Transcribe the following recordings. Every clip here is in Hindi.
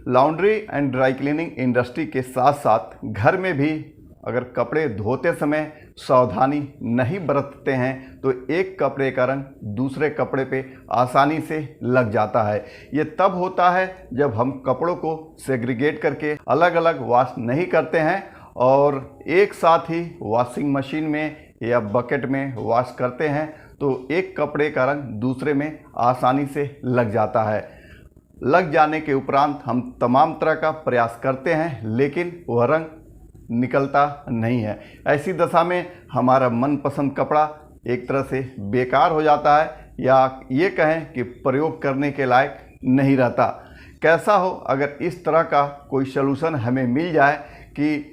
Laundry and dry cleaning industry के साथ साथ घर में भी अगर कपड़े धोते समय सावधानी नहीं बरतते हैं तो एक कपड़े का रंग दूसरे कपड़े पे आसानी से लग जाता है। ये तब होता है जब हम कपड़ों को सेग्रीगेट करके अलग अलग वॉश नहीं करते हैं और एक साथ ही वॉशिंग मशीन में या बकेट में वॉश करते हैं तो एक कपड़े का रंग दूसरे में आसानी से लग जाता है। लग जाने के उपरांत हम तमाम तरह का प्रयास करते हैं लेकिन वह रंग निकलता नहीं है। ऐसी दशा में हमारा मनपसंद कपड़ा एक तरह से बेकार हो जाता है या ये कहें कि प्रयोग करने के लायक नहीं रहता। कैसा हो अगर इस तरह का कोई सलूशन हमें मिल जाए कि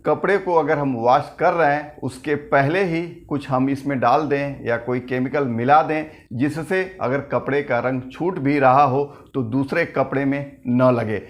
कपड़े को अगर हम वॉश कर रहे हैं उसके पहले ही कुछ हम इसमें डाल दें या कोई केमिकल मिला दें जिससे अगर कपड़े का रंग छूट भी रहा हो तो दूसरे कपड़े में न लगे।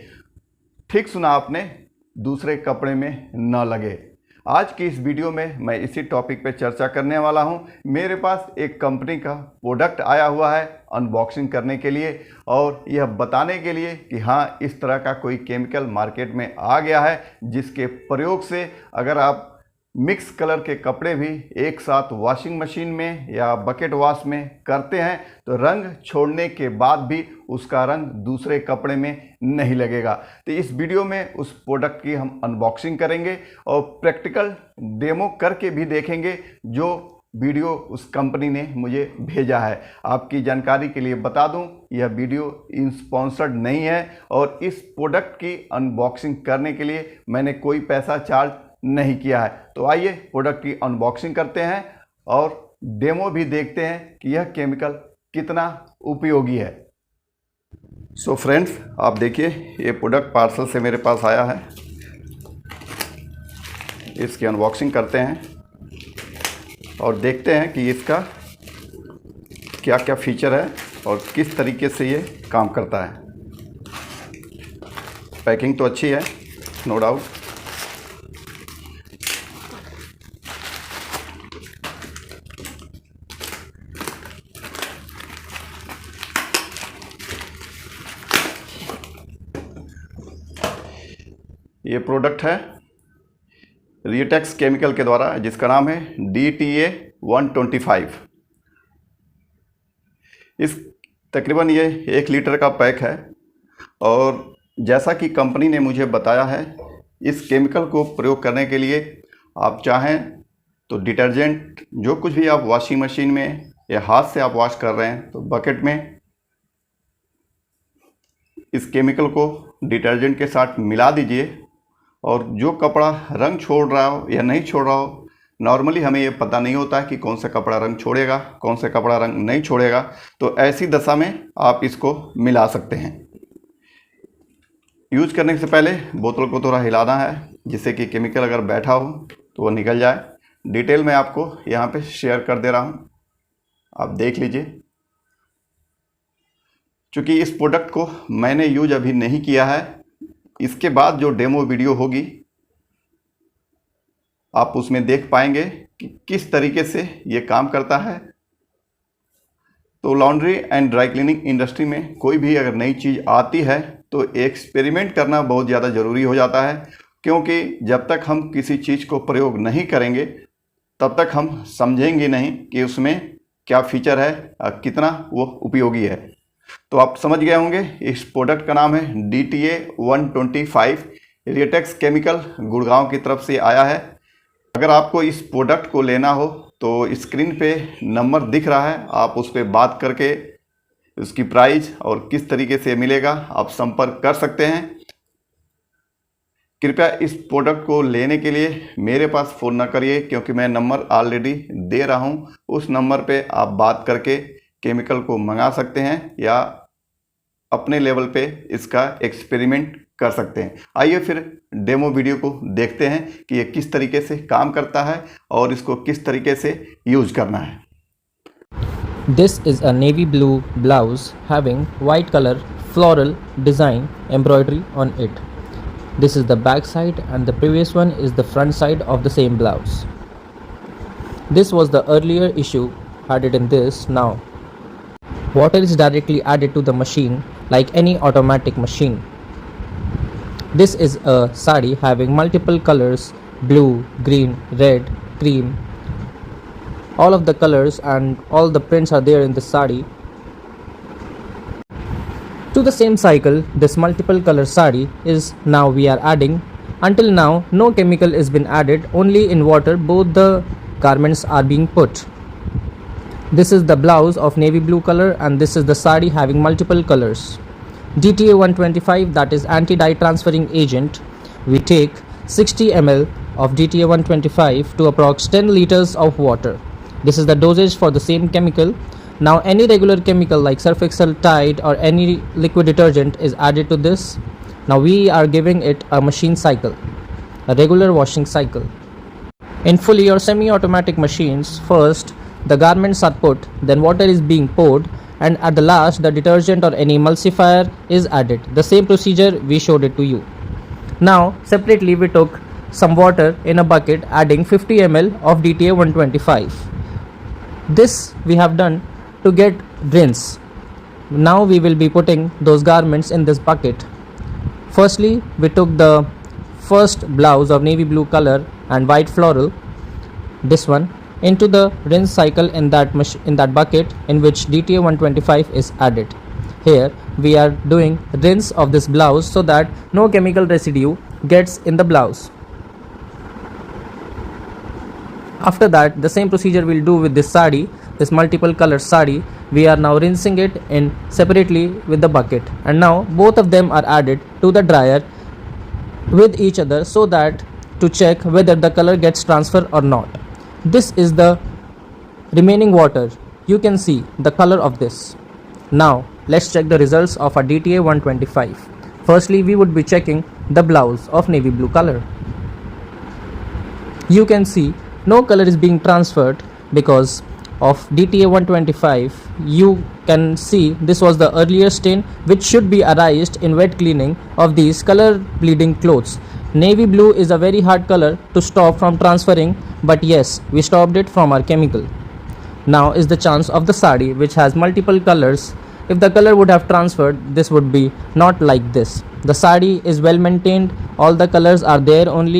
ठीक सुना आपने, दूसरे कपड़े में न लगे। आज की इस वीडियो में मैं इसी टॉपिक पे चर्चा करने वाला हूं। मेरे पास एक कंपनी का प्रोडक्ट आया हुआ है अनबॉक्सिंग करने के लिए और यह बताने के लिए कि हाँ इस तरह का कोई केमिकल मार्केट में आ गया है जिसके प्रयोग से अगर आप मिक्स कलर के कपड़े भी एक साथ वॉशिंग मशीन में या बकेट वॉश में करते हैं तो रंग छोड़ने के बाद भी उसका रंग दूसरे कपड़े में नहीं लगेगा। तो इस वीडियो में उस प्रोडक्ट की हम अनबॉक्सिंग करेंगे और प्रैक्टिकल डेमो करके भी देखेंगे जो वीडियो उस कंपनी ने मुझे भेजा है। आपकी जानकारी के लिए बता दूं यह वीडियो स्पॉन्सर्ड नहीं है और इस प्रोडक्ट की अनबॉक्सिंग करने के लिए मैंने कोई पैसा चार्ज नहीं किया है। तो आइए प्रोडक्ट की अनबॉक्सिंग करते हैं और डेमो भी देखते हैं कि यह केमिकल कितना उपयोगी है। सो फ्रेंड्स आप देखिए ये प्रोडक्ट पार्सल से मेरे पास आया है। इसकी अनबॉक्सिंग करते हैं और देखते हैं कि इसका क्या क्या फीचर है और किस तरीके से ये काम करता है। पैकिंग तो अच्छी है नो डाउट। ये प्रोडक्ट है रिएटेक्स केमिकल के द्वारा जिसका नाम है DTA 125। इस तकरीबन ये 1 लीटर का पैक है और जैसा कि कंपनी ने मुझे बताया है इस केमिकल को प्रयोग करने के लिए आप चाहें तो डिटर्जेंट जो कुछ भी आप वॉशिंग मशीन में या हाथ से आप वॉश कर रहे हैं तो बकेट में इस केमिकल को डिटर्जेंट के साथ मिला दीजिए और जो कपड़ा रंग छोड़ रहा हो या नहीं छोड़ रहा हो, नॉर्मली हमें ये पता नहीं होता है कि कौन सा कपड़ा रंग छोड़ेगा कौन सा कपड़ा रंग नहीं छोड़ेगा, तो ऐसी दशा में आप इसको मिला सकते हैं। यूज करने से पहले बोतल को थोड़ा हिलाना है जिससे कि केमिकल अगर बैठा हो तो वो निकल जाए। डिटेल में आपको यहाँ पे शेयर कर दे रहा हूँ, आप देख लीजिए। चूँकि इस प्रोडक्ट को मैंने यूज अभी नहीं किया है, इसके बाद जो डेमो वीडियो होगी आप उसमें देख पाएंगे कि किस तरीके से ये काम करता है। तो laundry and dry cleaning industry में कोई भी अगर नई चीज़ आती है तो एक्सपेरिमेंट करना बहुत ज़्यादा ज़रूरी हो जाता है, क्योंकि जब तक हम किसी चीज़ को प्रयोग नहीं करेंगे तब तक हम समझेंगे नहीं कि उसमें क्या फीचर है, कितना वो उपयोगी है। तो आप समझ गए होंगे इस प्रोडक्ट का नाम है DTA 125। रिएटेक्स केमिकल गुड़गांव की तरफ से आया है। अगर आपको इस प्रोडक्ट को लेना हो तो स्क्रीन पे नंबर दिख रहा है, आप उस पर बात करके उसकी प्राइस और किस तरीके से मिलेगा आप संपर्क कर सकते हैं। कृपया इस प्रोडक्ट को लेने के लिए मेरे पास फ़ोन न करिए क्योंकि मैं नंबर ऑलरेडी दे रहा हूं। उस नंबर पे आप बात करके केमिकल को मंगा सकते हैं या अपने लेवल पे इसका एक्सपेरिमेंट कर सकते हैं। आइए फिर डेमो वीडियो को देखते हैं कि ये किस तरीके से काम करता है और इसको किस तरीके से यूज करना है। This is a navy blue blouse having white color floral design embroidery on it. This is the back side and the previous one is the front side of the same blouse. This was the earlier issue added in this now. Water is directly added to the machine like any automatic machine. This is a sari having multiple colors: blue, green, red, cream. All of the colors and all the prints are there in the sari. To the same cycle, this multiple color sari is now we are adding. Until now, no chemical is been added, only in water both the garments are being put. This is the blouse of navy blue color and this is the sari having multiple colors. DTA 125, that is anti-dye transferring agent. We take 60 ml of DTA 125 to approx 10 liters of water. This is the dosage for the same chemical. Now any regular chemical like Surf Excel, Tide or any liquid detergent is added to this. Now we are giving it a machine cycle, a regular washing cycle. In fully or semi-automatic machines, first the garments are put, then water is being poured, and at the last the detergent or any emulsifier is added. The same procedure we showed it to you. Now separately we took some water in a bucket adding 50 ml of DTA 125. This we have done to get rinse. Now we will be putting those garments in this bucket. Firstly, we took the first blouse of navy blue color and white floral, this one, into the rinse cycle in that bucket in which DTA 125 is added. Here we are doing rinse of this blouse so that no chemical residue gets in the blouse. After that, the same procedure we'll do with this sari, this multiple color sari. We are now rinsing it in separately with the bucket, and now both of them are added to the dryer with each other so that to check whether the color gets transferred or not. This is the remaining water. You can see the color of this. Now let's check the results of our DTA 125. Firstly, we would be checking the blouse of navy blue color. You can see no color is being transferred because of DTA 125. You can see this was the earlier stain which should be erased in wet cleaning of these color bleeding clothes. Navy blue is a very hard color to stop from transferring, but yes, we stopped it from our chemical. Now is the chance of the sari which has multiple colors. If the color would have transferred, this would be not like this. The sari is well maintained, all the colors are there only.